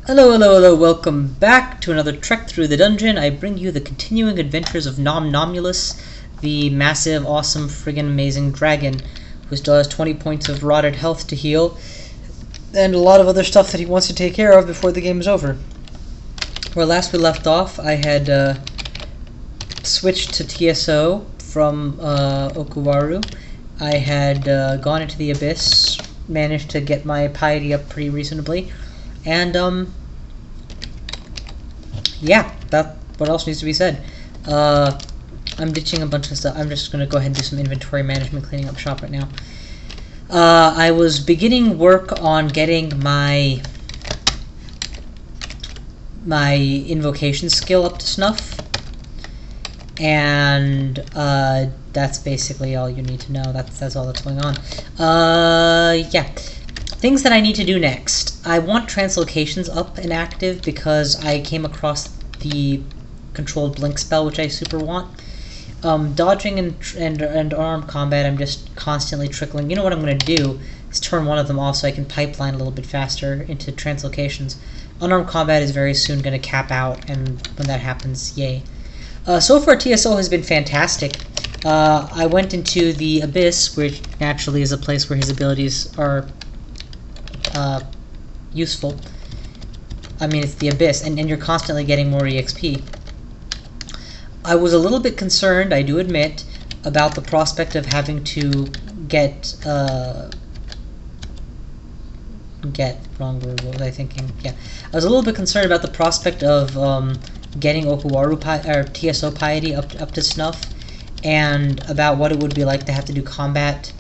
Hello, hello, hello, welcome back to another trek through the dungeon. I bring you the continuing adventures of NomNomulous, the massive, awesome, friggin' amazing dragon, who still has 20 points of rotted health to heal, and a lot of other stuff that he wants to take care of before the game is over. Where last we left off, I had switched to TSO from Okuwaru. I had gone into the Abyss, managed to get my piety up pretty reasonably, and yeah, what else needs to be said? I'm ditching a bunch of stuff. I'm just going to go ahead and do some inventory management, cleaning up shop right now. I was beginning work on getting my invocation skill up to snuff, and that's basically all you need to know. That's all that's going on. Yeah. Things that I need to do next. I want translocations up and active because I came across the controlled blink spell, which I super want. Dodging and unarmed combat, I'm just constantly trickling. You know what I'm going to do is turn one of them off so I can pipeline a little bit faster into translocations. Unarmed combat is very soon going to cap out, and when that happens, yay. So far, TSO has been fantastic. I went into the Abyss, which naturally is a place where his abilities are useful. I mean, it's the Abyss, and you're constantly getting more EXP. I was a little bit concerned, I do admit, about the prospect of having to get wrong word, what was I thinking? Yeah. I was a little bit concerned about the prospect of getting Okuwaru or TSO piety up to snuff, and about what it would be like to have to do combat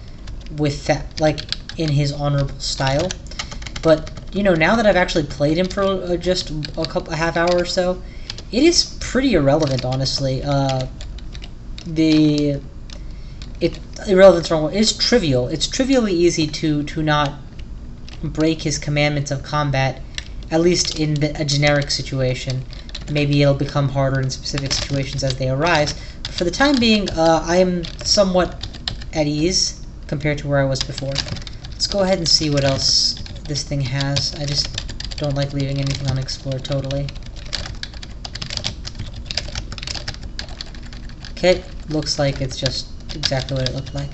with that, like, in his honorable style. But, you know, now that I've actually played him for just a half hour or so, it is pretty irrelevant, honestly. Irrelevant's wrong word. It's trivial. It's trivially easy to not break his commandments of combat, at least in a generic situation. Maybe it'll become harder in specific situations as they arise. But for the time being, I am somewhat at ease compared to where I was before. Let's go ahead and see what else this thing has. I just don't like leaving anything unexplored totally. Okay, looks like it's just exactly what it looked like.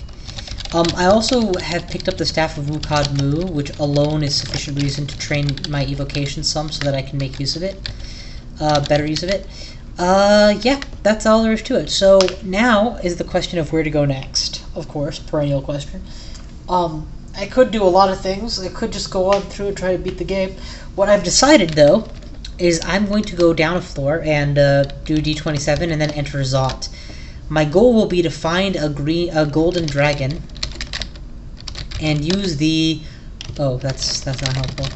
I also have picked up the Staff of Wukad Mu, which alone is sufficient reason to train my evocation some so that I can make use of it. Better use of it. Yeah, that's all there is to it. So now is the question of where to go next. Of course, perennial question. I could do a lot of things. I could just go on through and try to beat the game. What I've decided, though, is I'm going to go down a floor and do D27 and then enter Zot. My goal will be to find a golden dragon and use the... Oh, that's not helpful.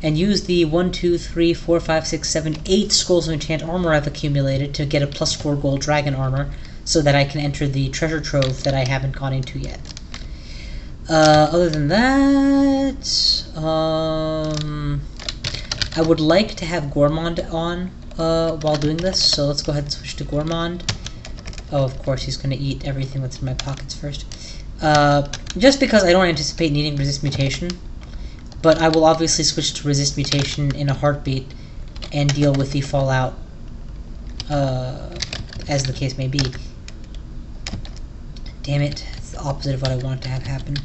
And use the 1, 2, 3, 4, 5, 6, 7, 8 scrolls of enchant armor I've accumulated to get a +4 gold dragon armor so that I can enter the treasure trove that I haven't gone into yet. Other than that, I would like to have Gourmand on while doing this, so let's go ahead and switch to Gourmand. Oh, of course, he's going to eat everything that's in my pockets first. Just because I don't anticipate needing resist mutation, but I will obviously switch to resist mutation in a heartbeat and deal with the fallout as the case may be. Damn it, it's the opposite of what I want to have happen.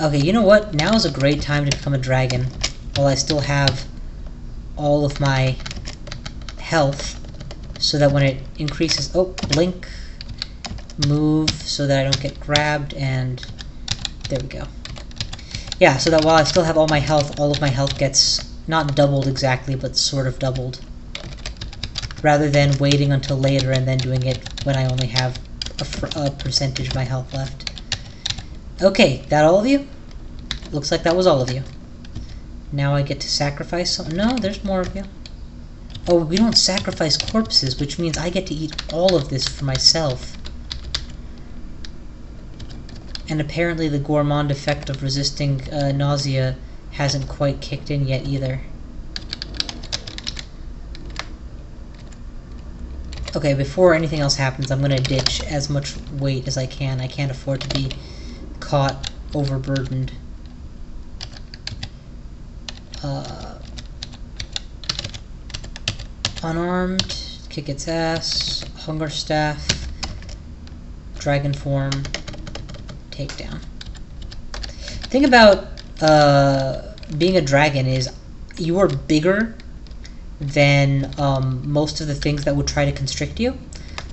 Okay, you know what? Now is a great time to become a dragon, while I still have all of my health, so that when it increases... Oh, blink, move, so that I don't get grabbed, and there we go. Yeah, so that while I still have all of my health gets not doubled exactly, but sort of doubled, rather than waiting until later and then doing it when I only have a percentage of my health left. Okay, that all of you? Looks like that was all of you. Now I get to sacrifice some... No, there's more of you. Oh, we don't sacrifice corpses, which means I get to eat all of this for myself. And apparently the gourmand effect of resisting nausea hasn't quite kicked in yet either. Okay, before anything else happens, I'm going to ditch as much weight as I can. I can't afford to be caught overburdened. Unarmed, kick its ass, hunger staff, dragon form, takedown. Thing about being a dragon is you are bigger than most of the things that would try to constrict you.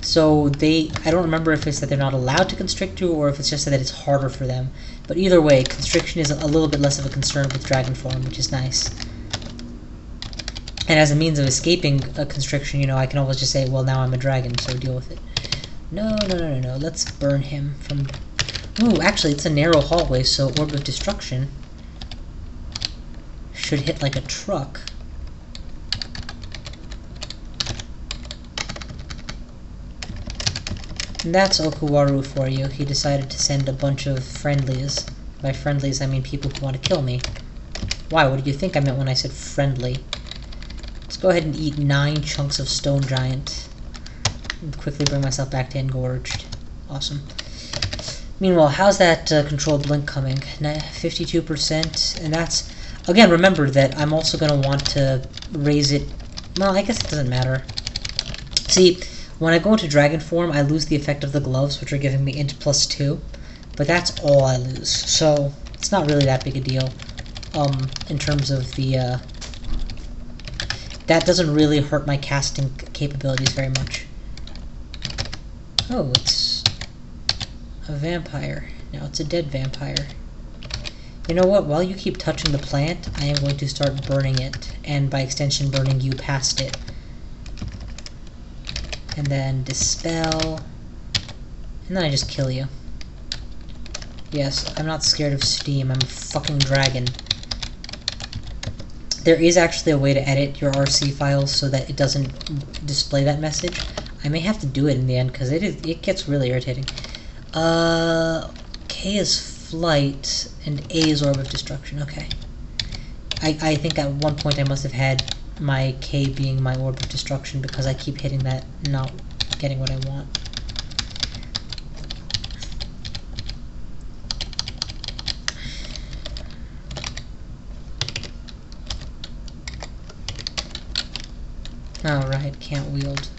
So I don't remember if it's that they're not allowed to constrict you or if it's just that it's harder for them. But either way, constriction is a little bit less of a concern with dragon form, which is nice. And as a means of escaping a constriction, you know, I can always just say, well, now I'm a dragon, so deal with it. No, let's burn him from... Ooh, actually, it's a narrow hallway, so Orb of Destruction should hit like a truck. And that's Okuwaru for you. He decided to send a bunch of friendlies. By friendlies, I mean people who want to kill me. Why? What did you think I meant when I said friendly? Let's go ahead and eat 9 chunks of Stone Giant. And quickly bring myself back to Engorged. Awesome. Meanwhile, how's that control blink coming? 52%, and that's... Again, remember that I'm also going to want to raise it... Well, I guess it doesn't matter. See, when I go into dragon form, I lose the effect of the gloves, which are giving me int +2. But that's all I lose, so it's not really that big a deal. In terms of the... that doesn't really hurt my casting capabilities very much. Oh, it's a vampire. Now it's a dead vampire. You know what? While you keep touching the plant, I am going to start burning it, and by extension burning you past it. And then dispel, and then I just kill you. Yes, I'm not scared of steam, I'm a fucking dragon. There is actually a way to edit your RC files so that it doesn't display that message. I may have to do it in the end, because it gets really irritating. K is flight, and A is Orb of Destruction, okay. I think at one point I must have had my K being my Orb of Destruction because I keep hitting that and not getting what I want. Alright, can't wield.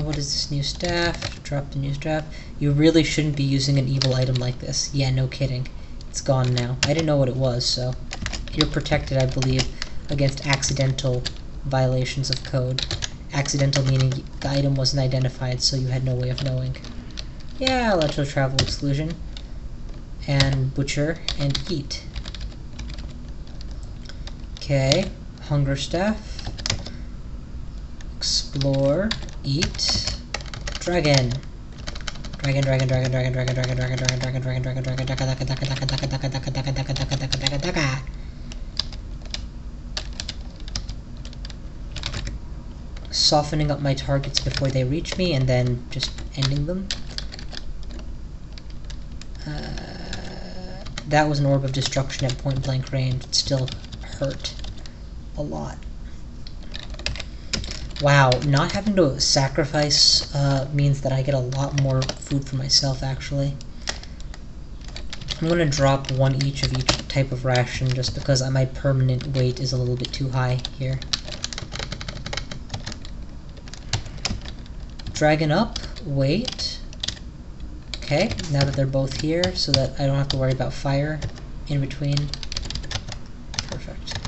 What is this new staff? Drop the new staff. You really shouldn't be using an evil item like this. Yeah, no kidding. It's gone now. I didn't know what it was, so... You're protected, I believe, against accidental violations of code. Accidental meaning the item wasn't identified, so you had no way of knowing. Yeah, electro travel exclusion. And butcher and eat. Okay, hunger staff. Explore, eat, dragon. Softening up my targets before they reach me, and then just ending them. That was an Orb of Destruction at point blank range. It still hurt a lot. Wow, not having to sacrifice means that I get a lot more food for myself, actually. I'm going to drop 1 each of each type of ration just because my permanent weight is a little bit too high here. Dragon up, wait. Okay, now that they're both here, so that I don't have to worry about fire in between. Perfect.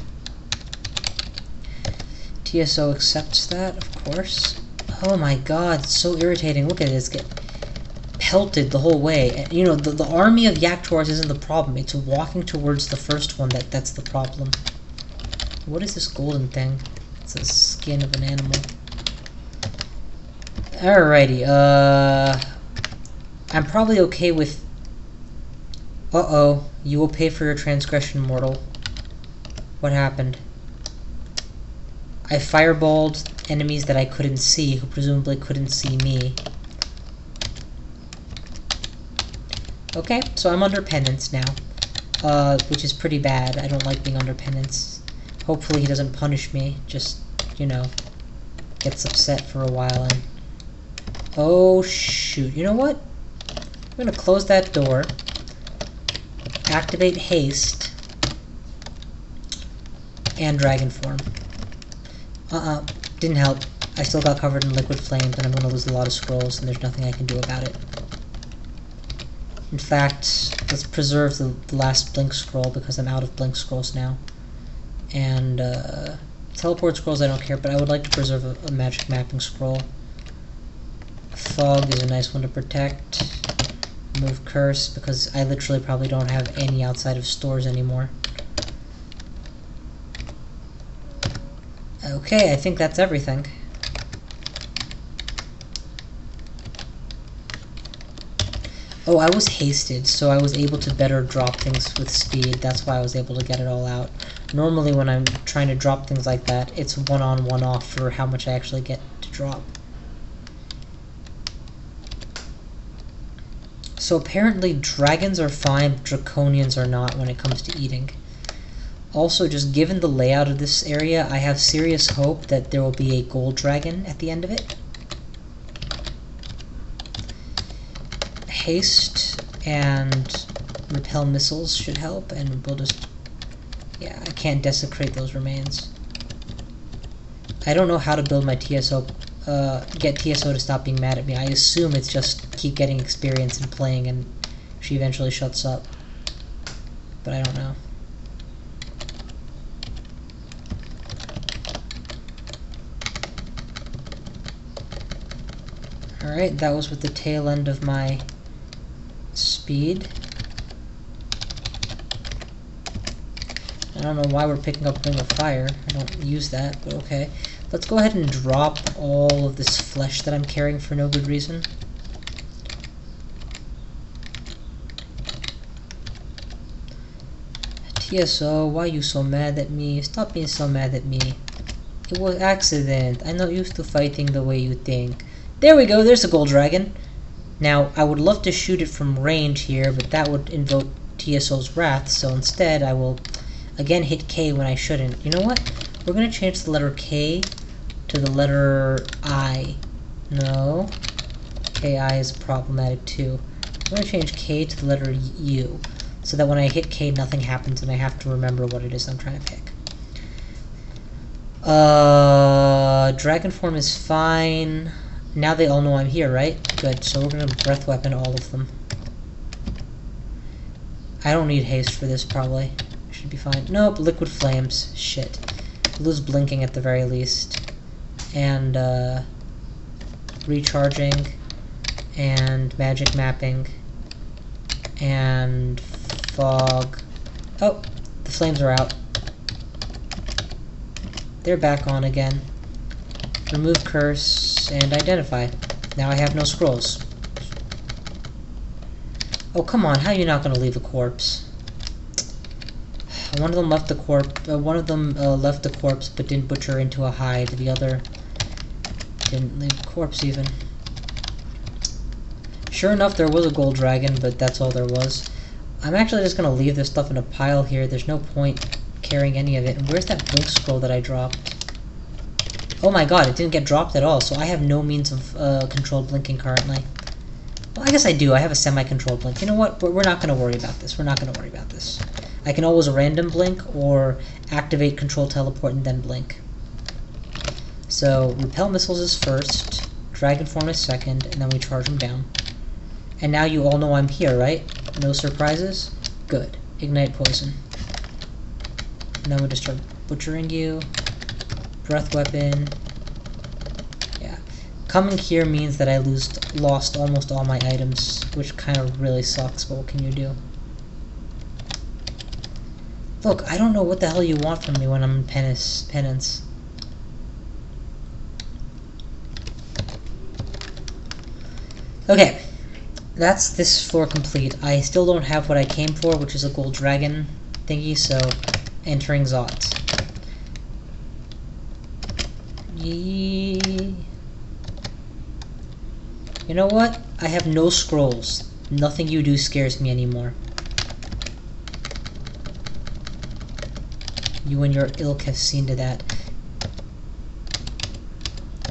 TSO accepts that, of course. Oh my god, it's so irritating. Look at this, get pelted the whole way. And, you know, the army of Yaktors isn't the problem. It's walking towards the first one that's the problem. What is this golden thing? It's a skin of an animal. Alrighty, I'm probably okay with... Uh-oh, you will pay for your transgression, mortal. What happened? I fireballed enemies that I couldn't see, who presumably couldn't see me. Okay, so I'm under penance now, which is pretty bad. I don't like being under penance. Hopefully he doesn't punish me, just, you know, gets upset for a while and... Oh, shoot. You know what? I'm gonna close that door, activate haste, and dragon form. Didn't help. I still got covered in liquid flames, and I'm gonna lose a lot of scrolls, and there's nothing I can do about it. In fact, let's preserve the last blink scroll, because I'm out of blink scrolls now. And, teleport scrolls I don't care, but I would like to preserve a magic mapping scroll. Fog is a nice one to protect. Remove curse, because I literally probably don't have any outside of stores anymore. Okay, I think that's everything. Oh, I was hasted, so I was able to better drop things with speed. That's why I was able to get it all out. Normally when I'm trying to drop things like that, it's one on, one off for how much I actually get to drop. So apparently dragons are fine, but draconians are not when it comes to eating. Also, just given the layout of this area, I have serious hope that there will be a gold dragon at the end of it. Haste and repel missiles should help, and we'll just... yeah, I can't desecrate those remains. I don't know how to build my TSO, get TSO to stop being mad at me. I assume it's just keep getting experience and playing, and she eventually shuts up. But I don't know. Alright, that was with the tail end of my speed. I don't know why we're picking up Ring of Fire. I don't use that, but okay. Let's go ahead and drop all of this flesh that I'm carrying for no good reason. TSO, why are you so mad at me? Stop being so mad at me. It was accident. I'm not used to fighting the way you think. There we go, there's a gold dragon. Now, I would love to shoot it from range here, but that would invoke TSO's wrath, so instead I will again hit K when I shouldn't. You know what? We're going to change the letter K to the letter I. No. KI is problematic too. I'm going to change K to the letter U, so that when I hit K, nothing happens and I have to remember what it is I'm trying to pick. Dragon form is fine. Now they all know I'm here, right? Good, so we're going to breath weapon all of them. I don't need haste for this, probably. Should be fine. Nope, liquid flames. Shit. Lose blinking at the very least. And, recharging. And magic mapping. And fog. Oh, the flames are out. They're back on again. Remove curse and identify. Now I have no scrolls. Oh, come on, how are you not gonna leave a corpse? One of them left the corpse but didn't butcher into a hide. The other didn't leave a corpse even. Sure enough, there was a gold dragon, but that's all there was. I'm actually just gonna leave this stuff in a pile here. There's no point carrying any of it. And where's that blink scroll that I dropped? Oh my god, it didn't get dropped at all, so I have no means of controlled blinking currently. Well, I guess I do. I have a semi-controlled blink. You know what? We're not going to worry about this. We're not going to worry about this. I can always random blink or activate control teleport and then blink. So, repel missiles is first, dragon form is second, and then we charge them down. And now you all know I'm here, right? No surprises? Good. Ignite poison. And then we just start butchering you. Breath weapon. Yeah. Coming here means that I lost almost all my items, which kind of really sucks, but what can you do? Look, I don't know what the hell you want from me when I'm in penance. Okay. That's this floor complete. I still don't have what I came for, which is a gold dragon thingy, so entering Zot. You know what? I have no scrolls. Nothing you do scares me anymore. You and your ilk have seen to that.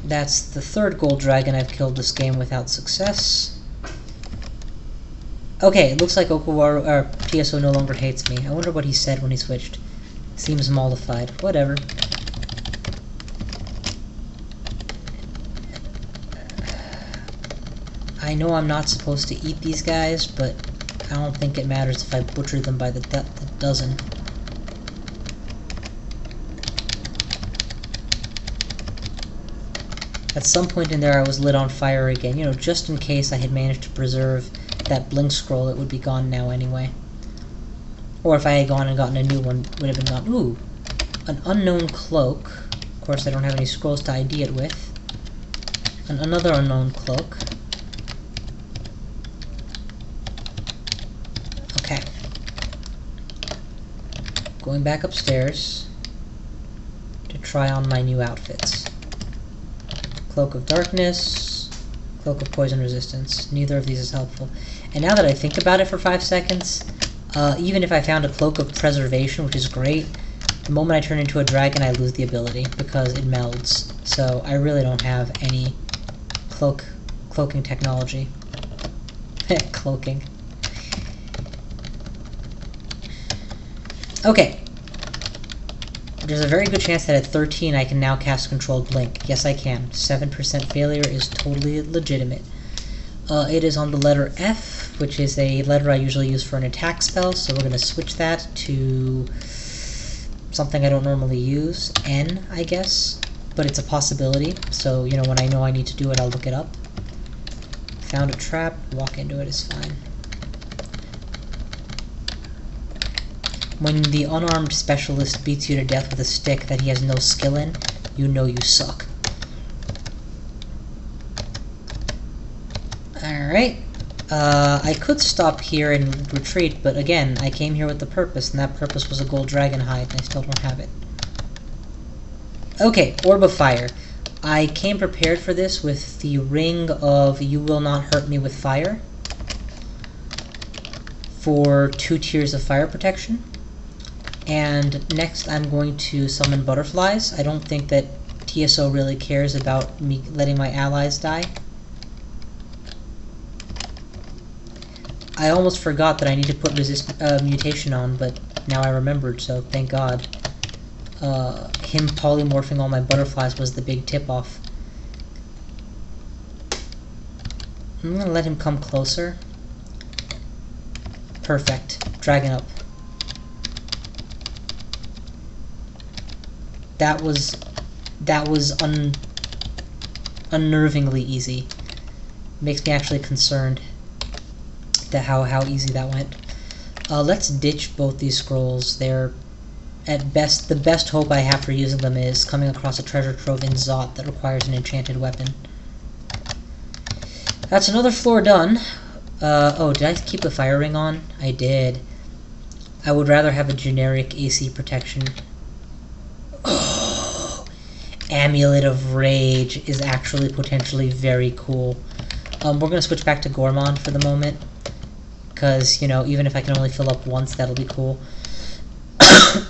That's the third gold dragon I've killed this game without success. Okay, it looks like TSO no longer hates me. I wonder what he said when he switched. Seems mollified. Whatever. I know I'm not supposed to eat these guys, but I don't think it matters if I butcher them by the dozen. At some point in there I was lit on fire again, you know, just in case I had managed to preserve that blink scroll. It would be gone now anyway. Or if I had gone and gotten a new one, it would have been gone. Ooh, an unknown cloak. Of course I don't have any scrolls to ID it with. Another unknown cloak. Okay. Going back upstairs to try on my new outfits. Cloak of Darkness, Cloak of Poison Resistance. Neither of these is helpful. And now that I think about it for 5 seconds, even if I found a Cloak of Preservation, which is great, the moment I turn into a dragon I lose the ability because it melds. So I really don't have any cloaking technology. Cloaking. Okay. There's a very good chance that at 13 I can now cast Controlled Blink. Yes, I can. 7% failure is totally legitimate. It is on the letter F, which is a letter I usually use for an attack spell, so we're going to switch that to something I don't normally use. N, I guess. But it's a possibility, so, you know, when I know I need to do it, I'll look it up. Found a trap, walk into it is fine. When the unarmed specialist beats you to death with a stick that he has no skill in, you know you suck. Alright. I could stop here and retreat, but again, I came here with the purpose, and that purpose was a gold dragon hide, and I still don't have it. Okay, Orb of Fire. I came prepared for this with the ring of You Will Not Hurt Me with Fire for 2 tiers of fire protection. And next I'm going to summon butterflies. I don't think that TSO really cares about me letting my allies die. I almost forgot that I need to put mutation on, but now I remembered, so thank God. Him polymorphing all my butterflies was the big tip-off. I'm going to let him come closer. Perfect. Dragon up. That was unnervingly easy. Makes me actually concerned that how easy that went. Let's ditch both these scrolls. They're at best, the best hope I have for using them is coming across a treasure trove in Zot that requires an enchanted weapon. That's another floor done. Oh, did I keep the fire ring on? I did. I would rather have a generic AC protection. Oh, Amulet of Rage is actually potentially very cool. We're going to switch back to Gormon for the moment, because, you know, even if I can only fill up once, that'll be cool.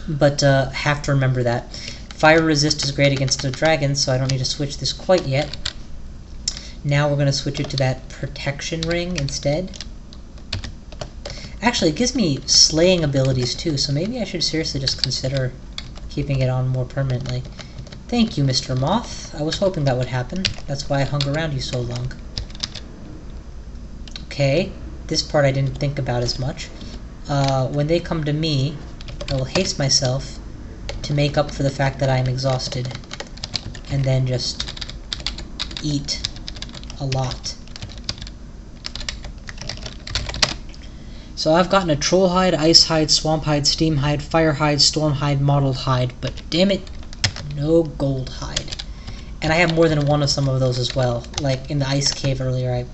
But have to remember that. Fire resist is great against a dragon, so I don't need to switch this quite yet. Now we're going to switch it to that protection ring instead. Actually, it gives me slaying abilities too, so maybe I should seriously just consider keeping it on more permanently. Thank you, Mr. Moth. I was hoping that would happen. That's why I hung around you so long. Okay, this part I didn't think about as much. When they come to me, I will haste myself to make up for the fact that I am exhausted, and then just eat a lot. So I've gotten a Troll Hide, Ice Hide, Swamp Hide, Steam Hide, Fire Hide, Storm Hide, Model Hide, but damn it, no Gold Hide. And I have more than one of some of those as well. Like in the Ice Cave earlier,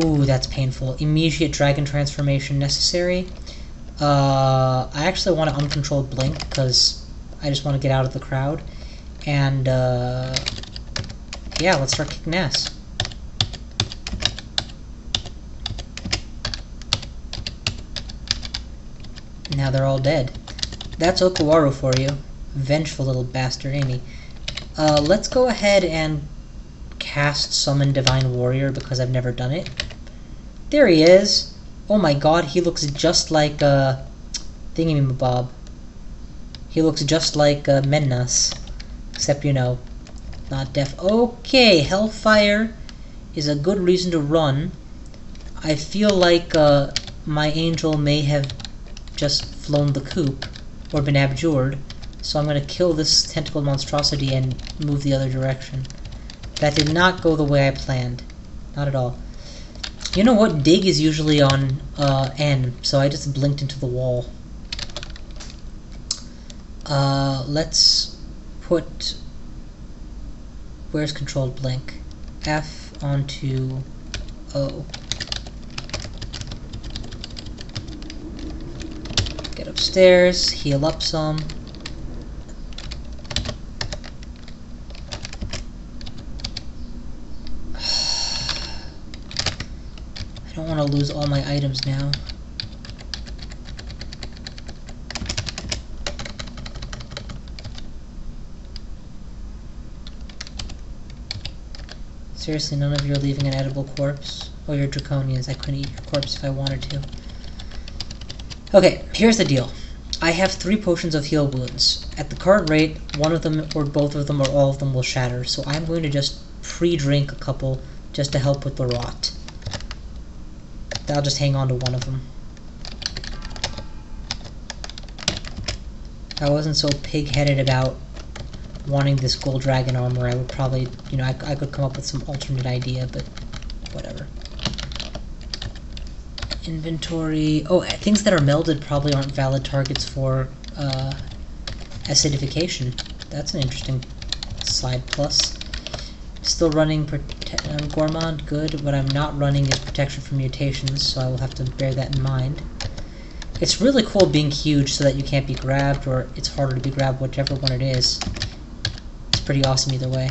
ooh, that's painful. Immediate Dragon Transformation necessary. I actually want to uncontrolled blink because I just want to get out of the crowd. And, yeah, let's start kicking ass. Now they're all dead. That's Okuwaru for you. Vengeful little bastard, Amy. Let's go ahead and cast Summon Divine Warrior because I've never done it. There he is! Oh my god, he looks just like Thingamabob. He looks just like Mennas, except, you know, not deaf. Okay, Hellfire is a good reason to run. I feel like my angel may have just flown the coop, or been abjured, so I'm going to kill this tentacled monstrosity and move the other direction. That did not go the way I planned. Not at all. You know what? Dig is usually on N, so I just blinked into the wall. Let's put... Where's controlled blink? F onto O. Get upstairs, heal up some. I don't want to lose all my items now. Seriously, none of you are leaving an edible corpse? Oh, you're draconians. I couldn't eat your corpse if I wanted to. Okay, here's the deal. I have 3 potions of heal wounds. At the current rate, one of them, or both of them, or all of them will shatter, so I'm going to just pre-drink a couple just to help with the rot. I'll just hang on to one of them. If I wasn't so pig-headed about wanting this gold dragon armor, I would probably, you know, I could come up with some alternate idea, but whatever. Inventory. Oh, things that are melded probably aren't valid targets for acidification. That's an interesting side plus. Still running Gourmand, good. What I'm not running is protection from mutations, so I will have to bear that in mind. It's really cool being huge so that you can't be grabbed, or it's harder to be grabbed, whichever one it is. It's pretty awesome either way.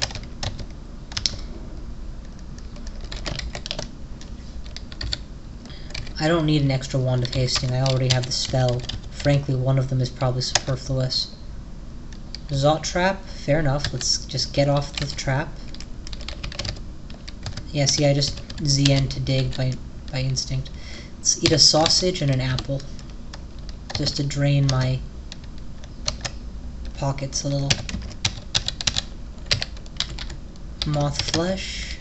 I don't need an extra wand of hasting, I already have the spell. Frankly, one of them is probably superfluous. Zot trap, fair enough, let's just get off the trap. Yeah, see, I just ZN to dig by instinct. Let's eat a sausage and an apple, just to drain my pockets a little. Moth flesh.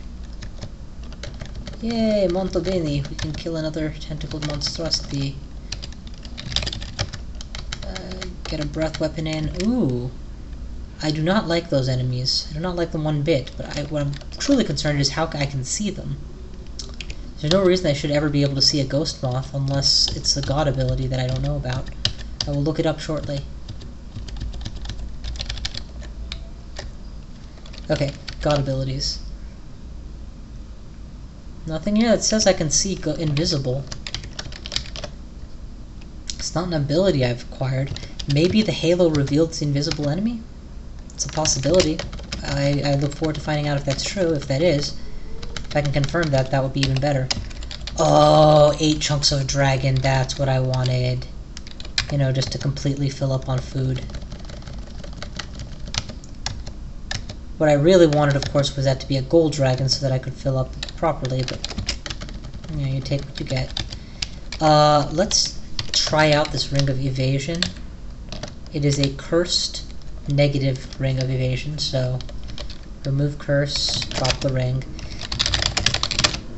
Yay, molto bene, we can kill another tentacled monstrosity. Get a breath weapon in. Ooh, I do not like those enemies. I do not like them one bit, but what I'm truly concerned is how I can see them. There's no reason I should ever be able to see a ghost moth unless it's a god ability that I don't know about. I will look it up shortly. Okay, god abilities. Nothing here that says I can see invisible. It's not an ability I've acquired. Maybe the halo revealed the invisible enemy? It's a possibility. I look forward to finding out if that's true. If that is, if I can confirm that, that would be even better. Oh, 8 chunks of dragon, that's what I wanted. You know, just to completely fill up on food. What I really wanted, of course, was that to be a gold dragon so that I could fill up properly, but you know, you take what you get. Let's try out this ring of evasion. It is a cursed negative ring of evasion, so remove curse, drop the ring.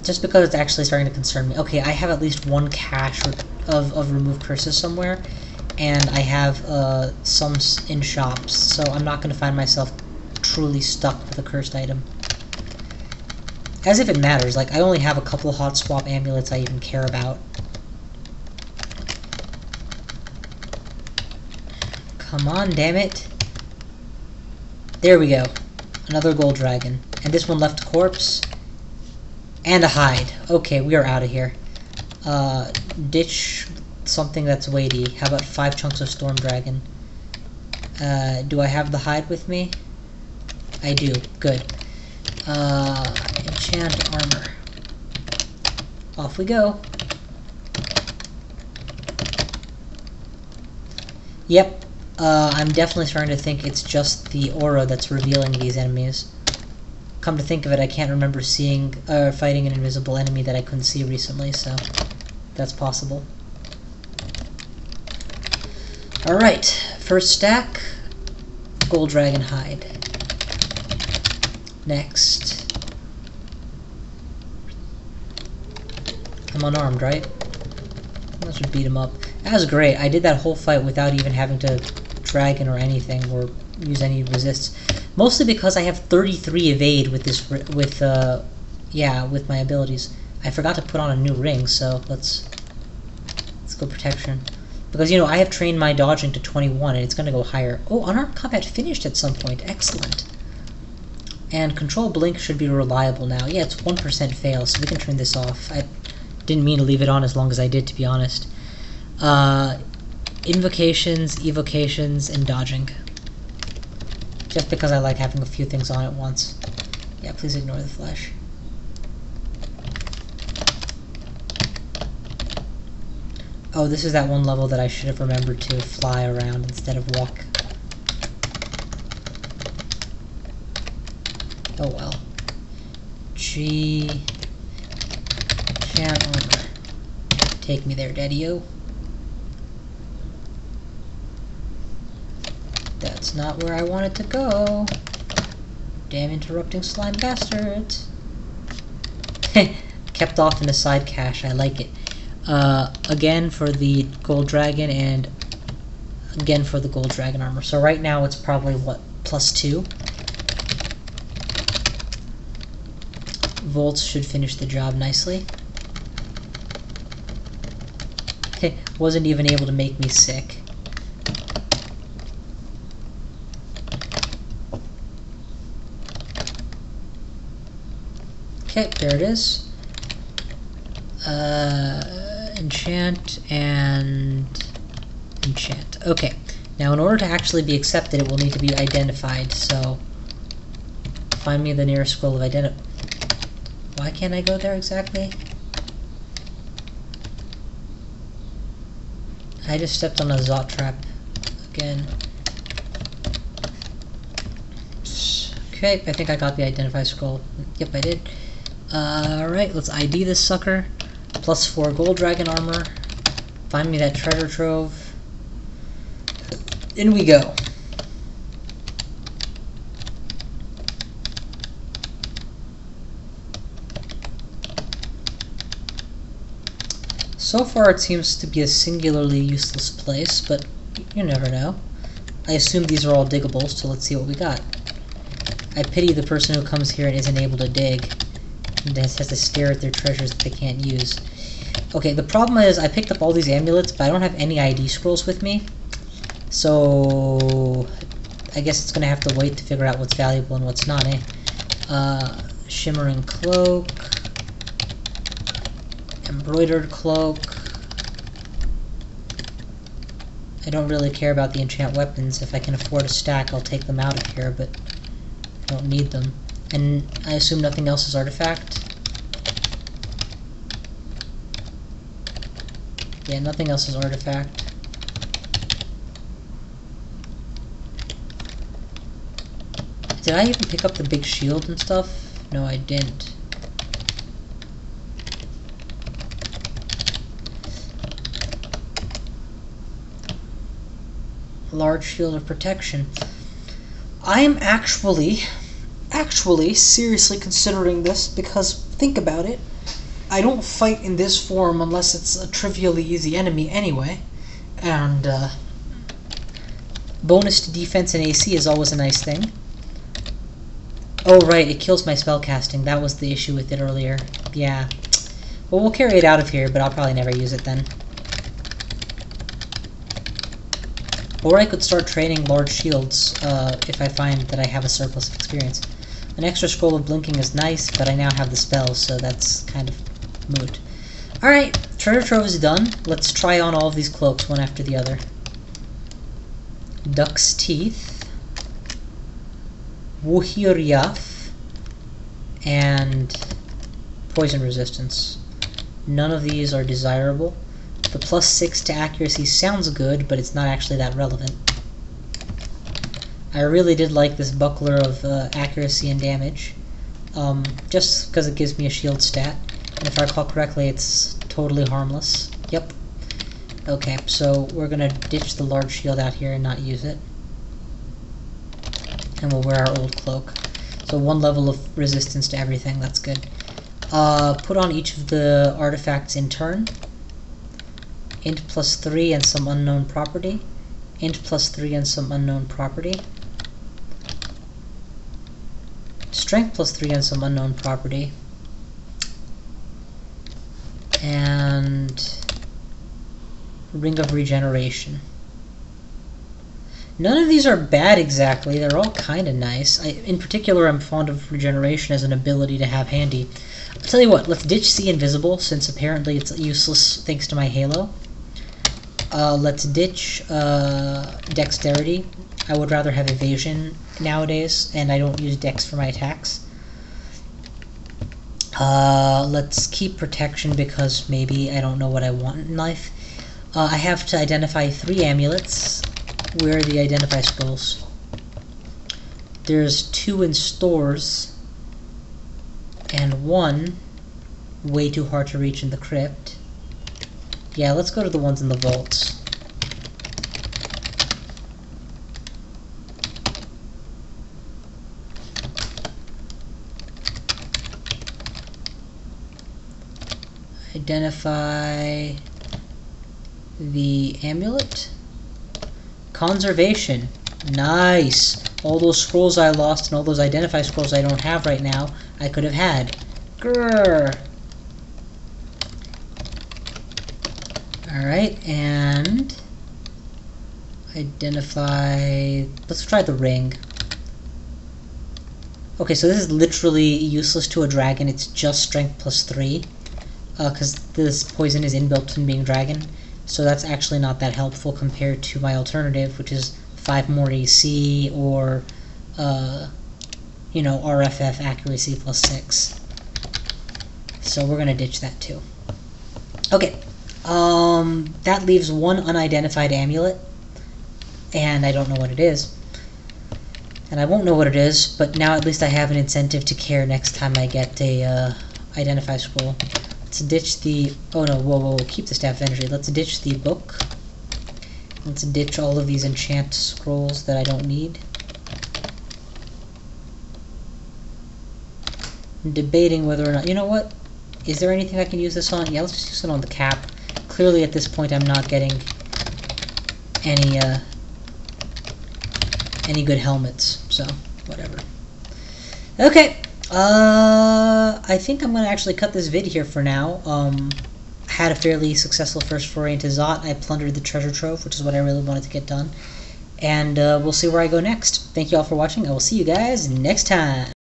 Just because it's actually starting to concern me. Okay, I have at least 1 cache of remove curses somewhere, and I have some in shops, so I'm not going to find myself truly stuck with a cursed item. As if it matters, like I only have a couple of hot swap amulets I even care about. Come on, damn it. There we go. Another gold dragon. And this one left a corpse. And a hide. Okay, we are out of here. Ditch something that's weighty. How about 5 chunks of storm dragon? Do I have the hide with me? I do. Good. Enchant armor. Off we go. Yep. I'm definitely starting to think it's just the aura that's revealing these enemies. Come to think of it, I can't remember seeing fighting an invisible enemy that I couldn't see recently, so that's possible. Alright, First stack, gold dragon hide. Next. I'm unarmed, right? That should beat him up. That was great. I did that whole fight without even having to dragon or anything or use any resists. Mostly because I have 33 evade with this with my abilities. I forgot to put on a new ring, so let's go protection. Because, you know, I have trained my dodging to 21 and it's going to go higher. Oh, unarmed combat finished at some point. Excellent. And control blink should be reliable now. Yeah, it's 1% fail, so we can turn this off. I didn't mean to leave it on as long as I did, to be honest. Invocations, evocations, and dodging. Just because I like having a few things on at once. Yeah, please ignore the flash. Oh, this is that one level that I should have remembered to fly around instead of walk. Oh well. G... Can't armor. Take me there, Daddy-o. That's not where I wanted to go. Damn interrupting slime bastards. Kept off in the side cache, I like it. Again for the gold dragon and again for the gold dragon armor. So right now it's probably, what, +2? Volts should finish the job nicely. Wasn't even able to make me sick. Okay, there it is. Enchant and enchant. Okay, now in order to actually be accepted, it will need to be identified, so find me the nearest scroll of identity. Why can't I go there exactly? I just stepped on a Zot trap again. Okay, I think I got the identify scroll. Yep, I did. Alright, let's ID this sucker. +4 gold dragon armor. Find me that treasure trove. In we go. So far it seems to be a singularly useless place, but you never know. I assume these are all diggables, so let's see what we got. I pity the person who comes here and isn't able to dig, and has to stare at their treasures that they can't use. Okay, the problem is I picked up all these amulets, but I don't have any ID scrolls with me, so I guess it's going to have to wait to figure out what's valuable and what's not, eh? Shimmering cloak, embroidered cloak. I don't really care about the enchant weapons. If I can afford a stack, I'll take them out of here, but I don't need them. And I assume nothing else is artifact? Yeah, nothing else is artifact. Did I even pick up the big shield and stuff? No, I didn't. Large shield of protection. I am actually seriously considering this, because think about it. I don't fight in this form unless it's a trivially easy enemy anyway, and bonus to defense and AC is always a nice thing. Oh right, it kills my spell casting. That was the issue with it earlier. Yeah. Well, we'll carry it out of here, but I'll probably never use it then. Or I could start training large shields if I find that I have a surplus of experience. An extra scroll of blinking is nice, but I now have the spell, so that's kind of moot. Alright, treasure trove is done. Let's try on all of these cloaks one after the other. Duck's teeth, Wuhiryaf, and poison resistance. None of these are desirable. The +6 to accuracy sounds good, but it's not actually that relevant. I really did like this buckler of accuracy and damage, just because it gives me a shield stat, and if I recall correctly, it's totally harmless. Yep. Okay, so we're gonna ditch the large shield out here and not use it. And we'll wear our old cloak. So 1 level of resistance to everything, that's good. Put on each of the artifacts in turn. Int +3 and some unknown property. Int +3 and some unknown property. Strength +3 and some unknown property. And Ring of Regeneration. None of these are bad exactly, they're all kind of nice. In particular, I'm fond of Regeneration as an ability to have handy. I'll tell you what, let's ditch See Invisible, since apparently it's useless thanks to my Halo. Let's ditch Dexterity. I would rather have Evasion nowadays, and I don't use Dex for my attacks. Let's keep Protection because maybe I don't know what I want in life. I have to identify 3 amulets. Where are the Identify scrolls? There's 2 in stores, and 1 way too hard to reach in the crypt. Yeah, let's go to the ones in the vaults. Identify the amulet. Conservation. Nice. All those scrolls I lost and all those Identify scrolls I don't have right now, I could have had. Grrr. Alright, and identify... Let's try the ring. Okay, so this is literally useless to a dragon. It's just strength +3. Because this poison is inbuilt in being dragon. So that's actually not that helpful compared to my alternative, which is 5 more AC or, you know, RFF accuracy +6. So we're gonna ditch that too. Okay, that leaves 1 unidentified amulet, and I don't know what it is. And I won't know what it is, but now at least I have an incentive to care next time I get a Identify scroll. Let's ditch the... Oh no, whoa, keep the Staff of Energy. Let's ditch the book. Let's ditch all of these enchant scrolls that I don't need. I'm debating whether or not... You know what? Is there anything I can use this on? Yeah, let's just use it on the cap. Clearly at this point I'm not getting any good helmets, so whatever. Okay. I think I'm going to actually cut this vid here for now. Had a fairly successful first foray into Zot. I plundered the treasure trove, which is what I really wanted to get done. And we'll see where I go next. Thank you all for watching. I will see you guys next time.